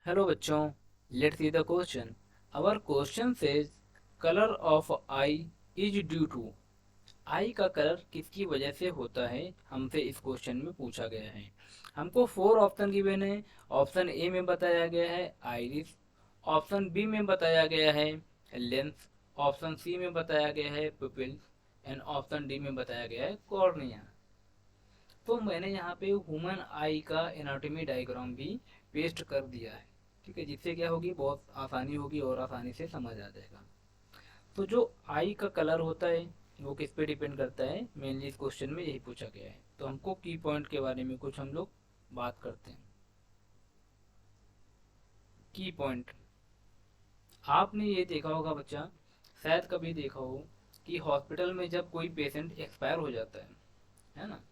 Hello बच्चों, let's see the question. Our question says color of eye is due to आई का colour किसकी वजह से होता है, हमसे इस क्वेश्चन में पूछा गया है। हमको फोर ऑप्शन गिवन है। ऑप्शन ए में बताया गया है आइरिस, ऑप्शन बी में बताया गया है लेंस, ऑप्शन सी में बताया गया है पुपिल एंड ऑप्शन डी में बताया गया है कॉर्निया। तो मैंने यहाँ पे ह्यूमन आई का एनाटॉमी डायग्राम भी पेस्ट कर दिया है। ठीक है, जिससे क्या होगी, बहुत आसानी होगी और आसानी से समझ आ जाएगा। तो जो आई का कलर होता है वो किस पे डिपेंड करता है, मेनली इस क्वेश्चन में यही पूछा गया है। तो हमको की पॉइंट के बारे में कुछ हम लोग बात करते हैं। की पॉइंट, आपने ये देखा होगा बच्चा, शायद कभी देखा हो कि हॉस्पिटल में जब कोई पेशेंट एक्सपायर हो जाता है ना,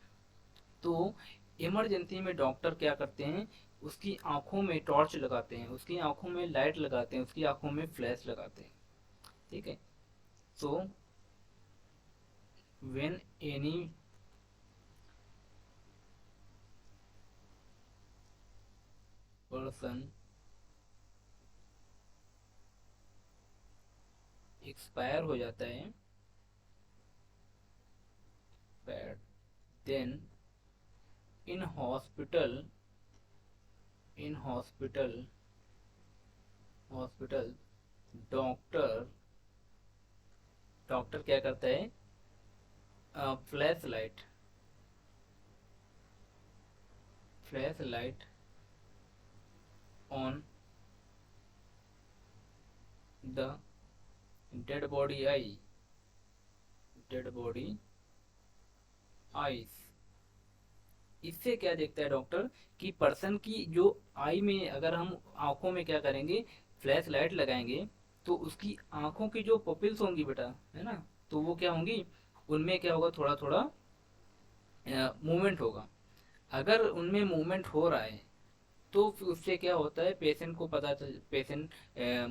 तो इमरजेंसी में डॉक्टर क्या करते हैं, उसकी आंखों में टॉर्च लगाते हैं, उसकी आंखों में लाइट लगाते हैं, उसकी आंखों में फ्लैश लगाते हैं। ठीक है। So when any person expire हो जाता है, then in hospital in hospital doctor doctor क्या करता है, flash light flash light on the dead body eye dead body eyes. इससे क्या देखता है डॉक्टर कि पर्सन की जो आई में, अगर हम आंखों में क्या करेंगे, फ्लैश लाइट लगाएंगे, तो उसकी आंखों की जो पपिल्स होंगी बेटा, है ना, तो वो क्या होंगी, उनमें क्या होगा, थोड़ा थोड़ा मूवमेंट होगा। अगर उनमें मूवमेंट हो रहा है तो फिर उससे क्या होता है, पेशेंट को पता चल, पेशेंट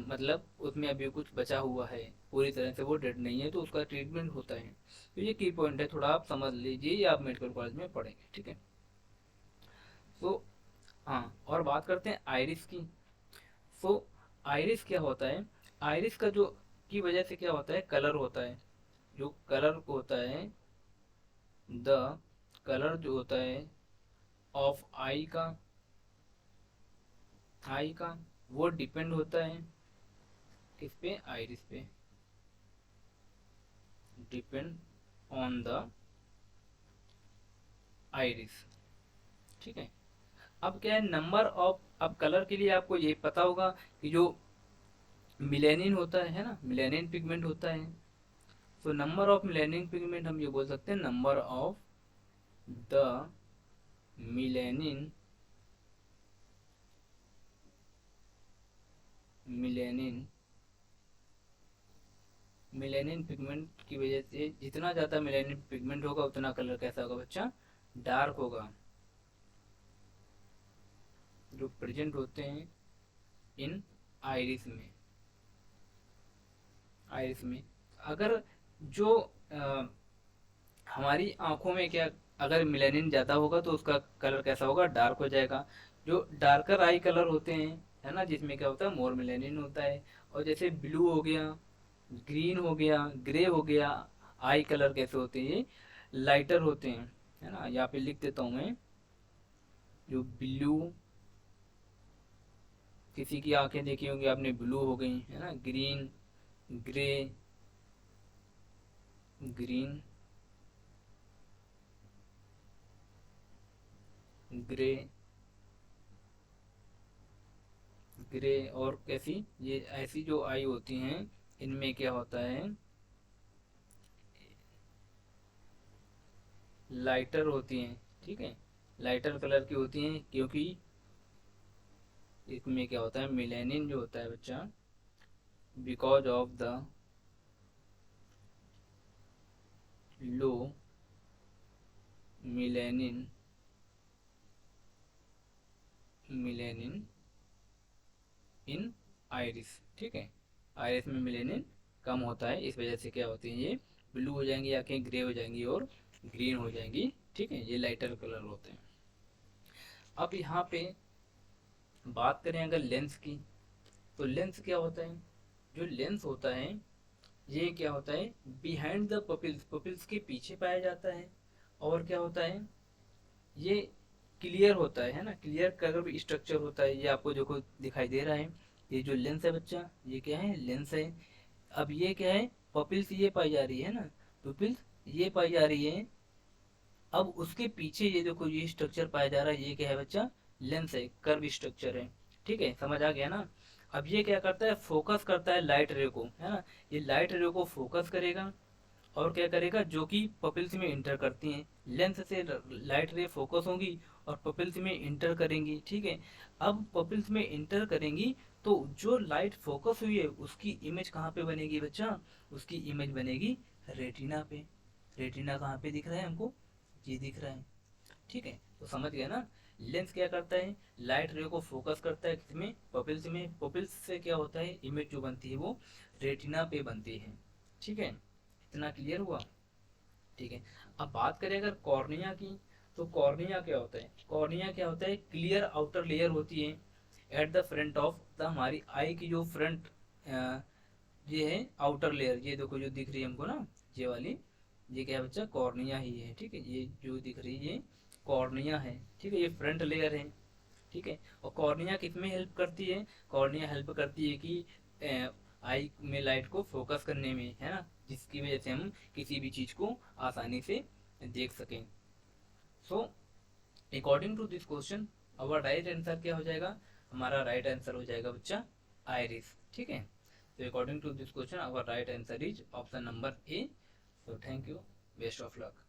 मतलब उसमें अभी कुछ बचा हुआ है, पूरी तरह से वो डेड नहीं है, तो उसका ट्रीटमेंट होता है। तो ये की पॉइंट है, थोड़ा आप समझ लीजिए, ये आप मेडिकल कॉलेज में पढ़ेंगे। ठीक है। तो हाँ, और बात करते हैं आइरिस की। सो आइरिस क्या होता है, आइरिस का जो की वजह से क्या होता है, कलर होता है, जो कलर होता है, द कलर जो होता है ऑफ आई का वो डिपेंड होता है किस पे, आइरिस पे, डिपेंड ऑन द आइरिस। ठीक है। अब क्या है, नंबर ऑफ, अब कलर के लिए आपको ये पता होगा कि जो मिलेनिन होता है ना, मिलेनिन पिगमेंट होता है। तो नंबर ऑफ मिलेनिन पिगमेंट हम ये बोल सकते हैं, number of the melanin melanin melanin pigment की वजह से, जितना ज़्यादा मिलेनिन पिगमेंट होगा उतना कलर कैसा होगा बच्चा, डार्क होगा, जो प्रेजेंट होते हैं इन आइरिस में। अगर जो हमारी आंखों में क्या, अगर मिलेनिन ज़्यादा होगा तो उसका कलर कैसा होगा, डार्क हो जाएगा। जो डार्कर आई कलर होते हैं, है ना, जिसमें क्या होता है, मोर मिलेनिन होता है। और जैसे ब्लू हो गया, ग्रीन हो गया, ग्रे हो गया, आई कलर कैसे होते हैं, ये लाइटर होते हैं। है ना, यहाँ पे लिख देता हूँ मैं, जो ब्लू, किसी की आंखें देखी होंगी आपने, ब्लू हो गई, है ना, green, grey, green, grey, grey, और कैसी, ये ऐसी जो आई होती हैं, इनमें क्या होता है, लाइटर होती हैं। ठीक है, लाइटर कलर की होती हैं, क्योंकि इसमें क्या होता है, मिलेनिन जो होता है बच्चा, because of the low melanin melanin in iris. ठीक है, आइरिस में मिलेनिन कम होता है, इस वजह से क्या होती है, ये ब्लू हो जाएंगी आंखें, ग्रे हो जाएंगी और ग्रीन हो जाएंगी। ठीक है, ये लाइटर कलर होते हैं। अब यहाँ पे बात करें अगर लेंस की, तो लेंस क्या होता है? जो लेंस होता है ये क्या होता है, बिहाइंड द पपिल्स, पपिल्स के पीछे पाया जाता है। और क्या होता है, ये क्लियर होता है ना, क्लियर का अगर भी स्ट्रक्चर होता है, ये आपको देखो दिखाई दे रहा है। ये जो लेंस है बच्चा, ये क्या है, लेंस है। अब ये क्या है, पपिल्स ये पाई जा रही है ना, पपिल्स ये पाई जा रही है। अब उसके पीछे ये देखो ये स्ट्रक्चर पाया जा रहा है, ये क्या है बच्चा, लेंस है, कर्व स्ट्रक्चर है। ठीक है, समझ आ गया ना। अब ये क्या करता है, फोकस करता है लाइट रे को, है ना, ये लाइट रे को फोकस करेगा। और क्या करेगा, जो कि पपिल्स में इंटर करती हैं, लेंस से लाइट रे फोकस होंगी और पपिल्स में इंटर करेंगी। ठीक है, अब पपिल्स में इंटर करेंगी तो जो लाइट फोकस हुई है उसकी इमेज कहाँ पे बनेगी बच्चा, उसकी इमेज बनेगी रेटिना पे। रेटिना कहाँ पे दिख रहा है हमको, ये दिख रहा है। ठीक है, तो समझ गया ना। लेंस क्या करता है, लाइट रे को फोकस करता है किसमें, पपिल्स में। पपिल्स से क्या होता है, इमेज जो बनती है वो रेटिना पे बनती है। ठीक है, इतना क्लियर हुआ। ठीक है, अब बात करें अगर कॉर्निया की, तो कॉर्निया क्या होता है, कॉर्निया क्या होता है, क्लियर आउटर लेयर होती है at the front of the, हमारी आई की जो फ्रंट, ये है आउटर लेयर, ये देखो जो दिख रही है हमको ना, ये वाली, ये क्या है बच्चा, कॉर्निया ही है। ठीक है, ये जो दिख रही है ये कॉर्निया है। ठीक है, ये फ्रंट लेयर है। ठीक है, और कॉर्निया किस में हेल्प करती है, कॉर्निया हेल्प करती है कि आई में लाइट को फोकस करने में, है ना, जिसकी वजह से हम किसी भी चीज को आसानी से देख सकें। So according to this question our right answer क्या हो जाएगा, हमारा राइट आंसर हो जाएगा बच्चा आयरिस। ठीक है, तो according to this question our right answer is option number A. So thank you, best of luck.